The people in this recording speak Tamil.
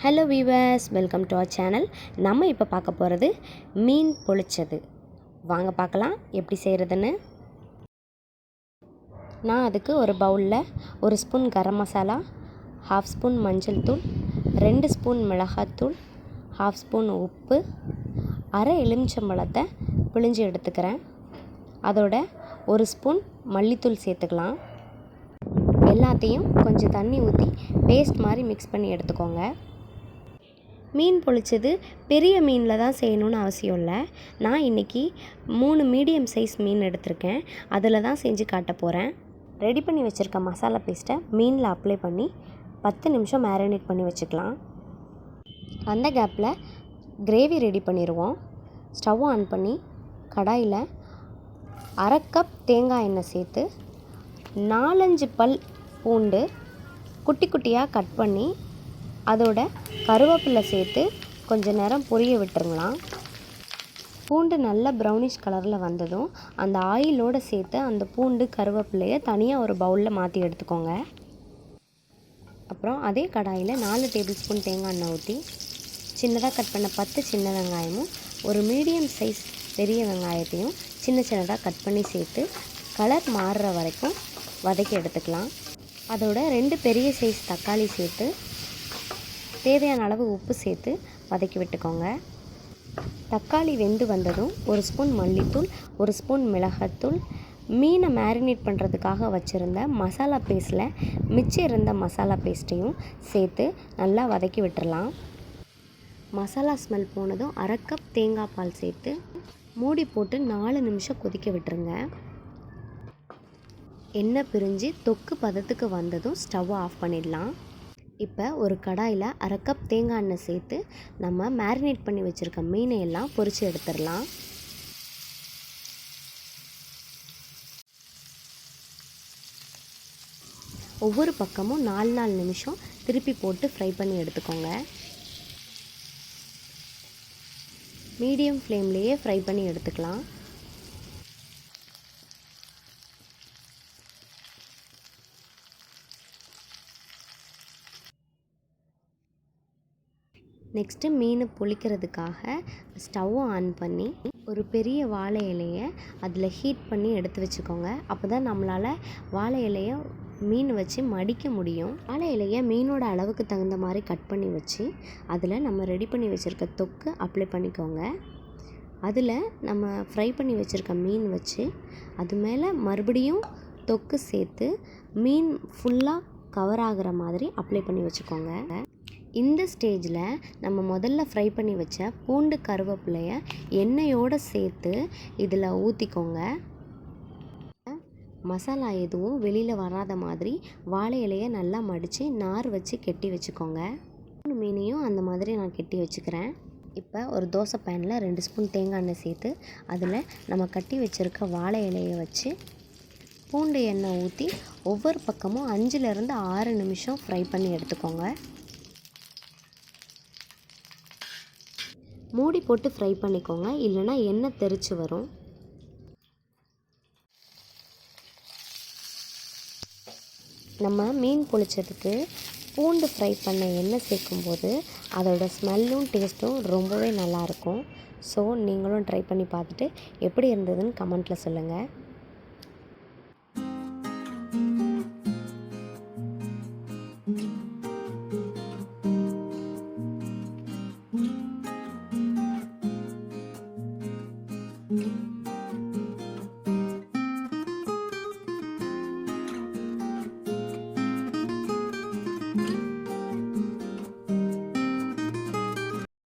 Hello viewers, welcome to our channel. நம்ம இப்போ பார்க்க போகிறது மீன் பொளிச்சது. வாங்க பார்க்கலாம் எப்படி செய்கிறதுன்னு. நான் அதுக்கு ஒரு பவுலில் 1 ஸ்பூன் கரம் மசாலா, 1/2 ஸ்பூன் மஞ்சள் தூள், 2 ஸ்பூன் மிளகாத்தூள், 1/2 ஸ்பூன் உப்பு, அரை எலுமிச்சம்பழத்தை பிழிஞ்சு எடுத்துக்கிறேன். அதோட 1 ஸ்பூன் மல்லித்தூள் சேர்த்துக்கலாம். எல்லாத்தையும் கொஞ்சம் தண்ணி ஊற்றி பேஸ்ட் மாதிரி மிக்ஸ் பண்ணி எடுத்துக்கோங்க. மீன் பொளிச்சது பெரிய மீனில் தான் செய்யணும்னு அவசியம் இல்லை. நான் இன்றைக்கி 3 மீடியம் சைஸ் மீன் எடுத்திருக்கேன். அதில் தான் செஞ்சு காட்ட போகிறேன். ரெடி பண்ணி வச்சுருக்க மசாலா பேஸ்ட்டை மீனில் அப்ளை பண்ணி 10 நிமிஷம் மேரினேட் பண்ணி வச்சுக்கலாம். அந்த கேப்பில் கிரேவி ரெடி பண்ணிடுவோம். ஸ்டவ் ஆன் பண்ணி கடாயில் 1/2 கப் தேங்காய் எண்ணெய் சேர்த்து 4-5 பல் பூண்டு குட்டி குட்டியாக கட் பண்ணி அதோட கருவேப்பிலை சேர்த்து கொஞ்சம் நேரம் பொரிய விட்டுருங்களாம். பூண்டு நல்ல ப்ரௌனிஷ் கலரில் வந்ததும் அந்த ஆயிலோடு சேர்த்து அந்த பூண்டு கருவேப்பிலையை தனியாக ஒரு பவுலில் மாற்றி எடுத்துக்கோங்க. அப்புறம் அதே கடாயில் 4 டேபிள் ஸ்பூன் தேங்காய் எண்ணெய் ஊற்றி சின்னதாக கட் பண்ண 10 சின்ன வெங்காயமும் ஒரு மீடியம் சைஸ் பெரிய வெங்காயத்தையும் சின்னதாக கட் பண்ணி சேர்த்து கலர் மாறுற வரைக்கும் வதக்கி எடுத்துக்கலாம். அதோட 2 பெரிய சைஸ் தக்காளி சேர்த்து தேவையான அளவு உப்பு சேர்த்து வதக்கி விட்டுக்கோங்க. தக்காளி வெந்து வந்ததும் 1 ஸ்பூன் மல்லித்தூள், 1 ஸ்பூன் மிளகாத்தூள், மீனை மேரினேட் பண்ணுறதுக்காக வச்சுருந்த மசாலா பேஸ்ட்டில் மிச்சம் இருந்த மசாலா பேஸ்ட்டையும் சேர்த்து நல்லா வதக்கி விட்டுறலாம். மசாலா ஸ்மெல் போனதும் 1/2 கப் தேங்காய் பால் சேர்த்து மூடி போட்டு 4 நிமிஷம் கொதிக்க விட்டுருங்க. எண்ணெய் பிரிஞ்சு தொக்கு பதத்துக்கு வந்ததும் ஸ்டவ் ஆஃப் பண்ணிடலாம். இப்போ ஒரு கடாயில் 1/2 கப் தேங்காய் எண்ணெய் சேர்த்து நம்ம மேரினேட் பண்ணி வச்சுருக்க மீனை எல்லாம் பொரித்து எடுத்துடலாம். ஒவ்வொரு பக்கமும் 4 நிமிஷம் திருப்பி போட்டு ஃப்ரை பண்ணி எடுத்துக்கோங்க. மீடியம் ஃப்ளேம்லேயே ஃப்ரை பண்ணி எடுத்துக்கலாம். நெக்ஸ்ட்டு மீன் பொளிக்கிறதுக்காக ஸ்டவ் ஆன் பண்ணி ஒரு பெரிய வாழை இலையை அதில் ஹீட் பண்ணி எடுத்து வச்சுக்கோங்க. அப்போ தான் நம்மளால் வாழை இலையை மீன் வச்சு மடிக்க முடியும். வாழை இலையை மீனோட அளவுக்கு தகுந்த மாதிரி கட் பண்ணி வச்சு அதில் நம்ம ரெடி பண்ணி வச்சுருக்க தொக்கு அப்ளை பண்ணிக்கோங்க. அதில் நம்ம ஃப்ரை பண்ணி வச்சுருக்க மீன் வச்சு அது மேலே மறுபடியும் தொக்கு சேர்த்து மீன் ஃபுல்லாக கவர் ஆகிற மாதிரி அப்ளை பண்ணி வச்சுக்கோங்க. இந்த ஸ்டேஜில் நம்ம முதல்ல ஃப்ரை பண்ணி வச்ச பூண்டு கருவேப்பிலையை எண்ணெயோடு சேர்த்து இதில் ஊற்றிக்கோங்க. மசாலா எதுவும் வெளியில் வராத மாதிரி வாழை இலையை நல்லா மடித்து நார் வச்சு கெட்டி வச்சுக்கோங்க. 3 மீனையும் அந்த மாதிரி நான் கெட்டி வச்சுக்கிறேன். இப்போ ஒரு தோசை பேனில் 2 ஸ்பூன் தேங்காய் எண்ணெய் சேர்த்து அதில் நம்ம கட்டி வச்சுருக்க வாழை இலையை வச்சு பூண்டு எண்ணெய் ஊற்றி ஒவ்வொரு பக்கமும் 5லேருந்து 6 நிமிஷம் ஃப்ரை பண்ணி எடுத்துக்கோங்க. மூடி போட்டு ஃப்ரை பண்ணிக்கோங்க, இல்லைனா எண்ணெய் தெறிச்சு வரும். நம்ம மீன் பொளிச்சதுக்கு பூண்டு ஃப்ரை பண்ண எண்ணெய் சேர்க்கும்போது அதோட ஸ்மெல்லும் டேஸ்ட்டும் ரொம்பவே நல்லாயிருக்கும். ஸோ நீங்களும் ட்ரை பண்ணி பார்த்துட்டு எப்படி இருந்ததுன்னு கமெண்ட்டில் சொல்லுங்கள்.